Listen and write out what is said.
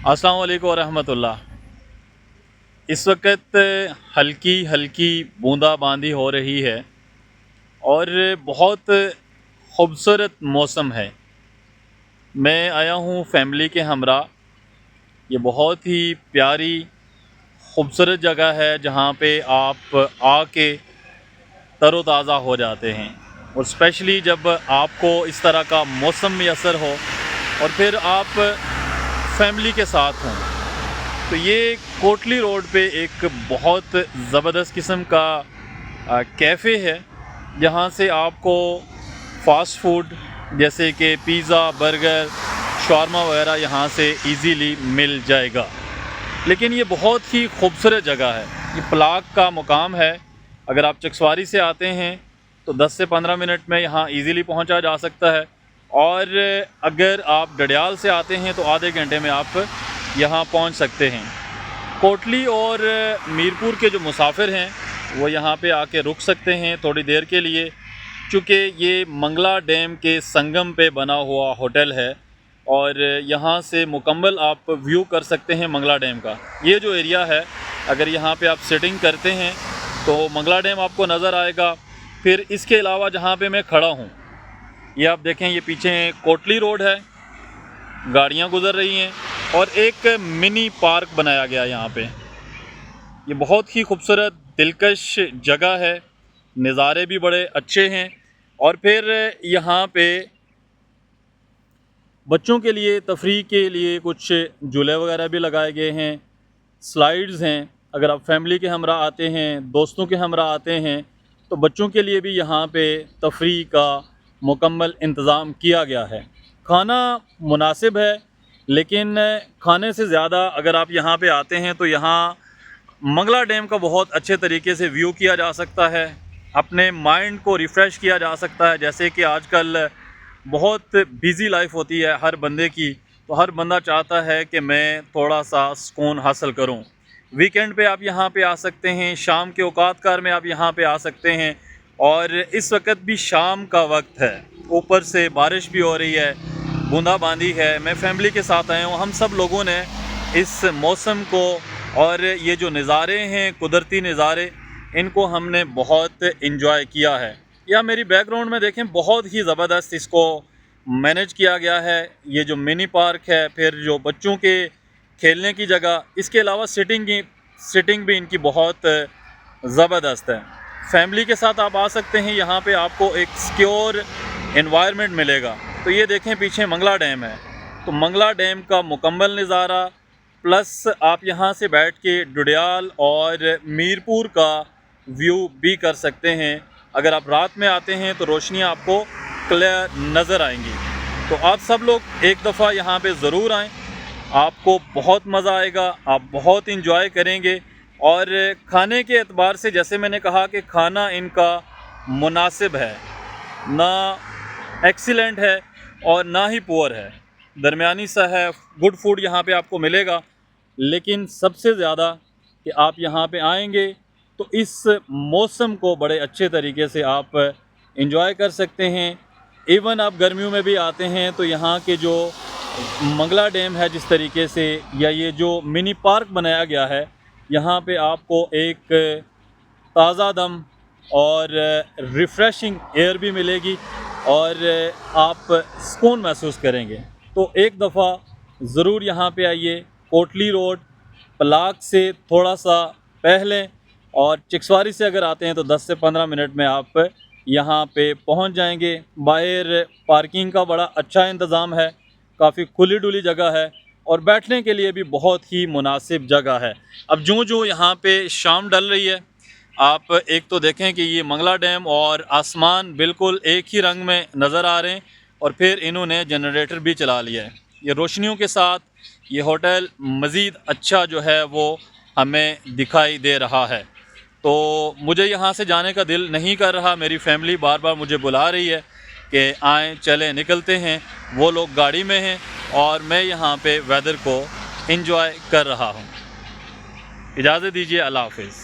अस्सलाम वालेकुम रहमतुल्लाह। इस वक्त हल्की हल्की बूंदाबांदी हो रही है और बहुत खूबसूरत मौसम है। मैं आया हूँ फैमिली के हमरा। ये बहुत ही प्यारी खूबसूरत जगह है जहाँ पे आप आके तरोताज़ा हो जाते हैं, और स्पेशली जब आपको इस तरह का मौसम मैसर हो और फिर आप फैमिली के साथ हों। तो ये कोटली रोड पे एक बहुत ज़बरदस्त किस्म का कैफ़े है जहाँ से आपको फ़ास्ट फूड जैसे कि पिज़्ज़ा, बर्गर, शवारमा वगैरह यहाँ से इजीली मिल जाएगा। लेकिन ये बहुत ही खूबसूरत जगह है। ये पलाक का मुकाम है। अगर आप चकसवारी से आते हैं तो 10 से 15 मिनट में यहाँ इजीली पहुँचा जा सकता है, और अगर आप डडियाल से आते हैं तो आधे घंटे में आप यहाँ पहुँच सकते हैं। कोटली और मीरपुर के जो मुसाफिर हैं वो यहाँ पे आके रुक सकते हैं थोड़ी देर के लिए, चूँकि ये मंगला डैम के संगम पे बना हुआ होटल है और यहाँ से मुकम्मल आप व्यू कर सकते हैं मंगला डैम का। ये जो एरिया है, अगर यहाँ पे आप सिटिंग करते हैं तो मंगला डैम आपको नज़र आएगा। फिर इसके अलावा जहाँ पे मैं खड़ा हूँ, ये आप देखें, ये पीछे कोटली रोड है, गाड़ियाँ गुज़र रही हैं और एक मिनी पार्क बनाया गया यहाँ पे। ये बहुत ही खूबसूरत दिलकश जगह है, नज़ारे भी बड़े अच्छे हैं। और फिर यहाँ पे बच्चों के लिए तफरीह के लिए कुछ झूले वगैरह भी लगाए गए हैं, स्लाइड्स हैं। अगर आप फैमिली के हमरा आते हैं, दोस्तों के हमरा आते हैं, तो बच्चों के लिए भी यहाँ पे तफरीह का मुकम्मल इंतज़ाम किया गया है। खाना मुनासिब है, लेकिन खाने से ज़्यादा अगर आप यहाँ पे आते हैं तो यहाँ मंगला डैम का बहुत अच्छे तरीके से व्यू किया जा सकता है, अपने माइंड को रिफ़्रेश किया जा सकता है। जैसे कि आजकल बहुत बिज़ी लाइफ होती है हर बंदे की, तो हर बंदा चाहता है कि मैं थोड़ा सा सुकून हासिल करूं। वीकेंड पे आप यहाँ पे आ सकते हैं, शाम के औकात कार में आप यहाँ पे आ सकते हैं। और इस वक्त भी शाम का वक्त है, ऊपर से बारिश भी हो रही है, बूंदाबांदी है। मैं फैमिली के साथ आया हूँ। हम सब लोगों ने इस मौसम को और ये जो नज़ारे हैं, कुदरती नज़ारे, इनको हमने बहुत इंजॉय किया है। या मेरी बैकग्राउंड में देखें, बहुत ही ज़बरदस्त इसको मैनेज किया गया है। ये जो मिनी पार्क है, फिर जो बच्चों के खेलने की जगह, इसके अलावा सिटिंग भी इनकी बहुत ज़बरदस्त है। फैमिली के साथ आप आ सकते हैं। यहाँ पे आपको एक सिक्योर एनवायरनमेंट मिलेगा। तो ये देखें, पीछे मंगला डैम है, तो मंगला डैम का मुकम्मल नज़ारा, प्लस आप यहाँ से बैठ के डडियाल और मीरपुर का व्यू भी कर सकते हैं। अगर आप रात में आते हैं तो रोशनियाँ आपको क्लियर नज़र आएंगी। तो आप सब लोग एक दफ़ा यहाँ पे ज़रूर आएँ, आपको बहुत मज़ा आएगा, आप बहुत इंजॉय करेंगे। और खाने के एतबार से, जैसे मैंने कहा कि खाना इनका मुनासिब है, ना एक्सीलेंट है और ना ही पुअर है, दरमियानी सा है। गुड फूड यहाँ पे आपको मिलेगा। लेकिन सबसे ज़्यादा कि आप यहाँ पे आएंगे तो इस मौसम को बड़े अच्छे तरीके से आप इंजॉय कर सकते हैं। इवन आप गर्मियों में भी आते हैं तो यहाँ के जो मंगला डैम है जिस तरीके से, या ये जो मिनी पार्क बनाया गया है, यहाँ पे आपको एक ताज़ा दम और रिफ़्रेशिंग एयर भी मिलेगी और आप सुकून महसूस करेंगे। तो एक दफ़ा ज़रूर यहाँ पे आइए। कोटली रोड पलाक से थोड़ा सा पहले, और चिक्सवारी से अगर आते हैं तो 10 से 15 मिनट में आप यहाँ पे पहुँच जाएंगे। बाहर पार्किंग का बड़ा अच्छा इंतज़ाम है, काफ़ी खुली डुली जगह है और बैठने के लिए भी बहुत ही मुनासिब जगह है। अब जो यहाँ पे शाम डल रही है, आप एक तो देखें कि ये मंगला डैम और आसमान बिल्कुल एक ही रंग में नज़र आ रहे हैं, और फिर इन्होंने जनरेटर भी चला लिया है। ये रोशनियों के साथ ये होटल मज़ीद अच्छा जो है वो हमें दिखाई दे रहा है। तो मुझे यहाँ से जाने का दिल नहीं कर रहा। मेरी फैमिली बार बार मुझे बुला रही है कि आएँ, चलें, निकलते हैं। वो लोग गाड़ी में हैं और मैं यहाँ पे वेदर को एंजॉय कर रहा हूँ। इजाज़त दीजिए, अल्लाह हाफ़िज़।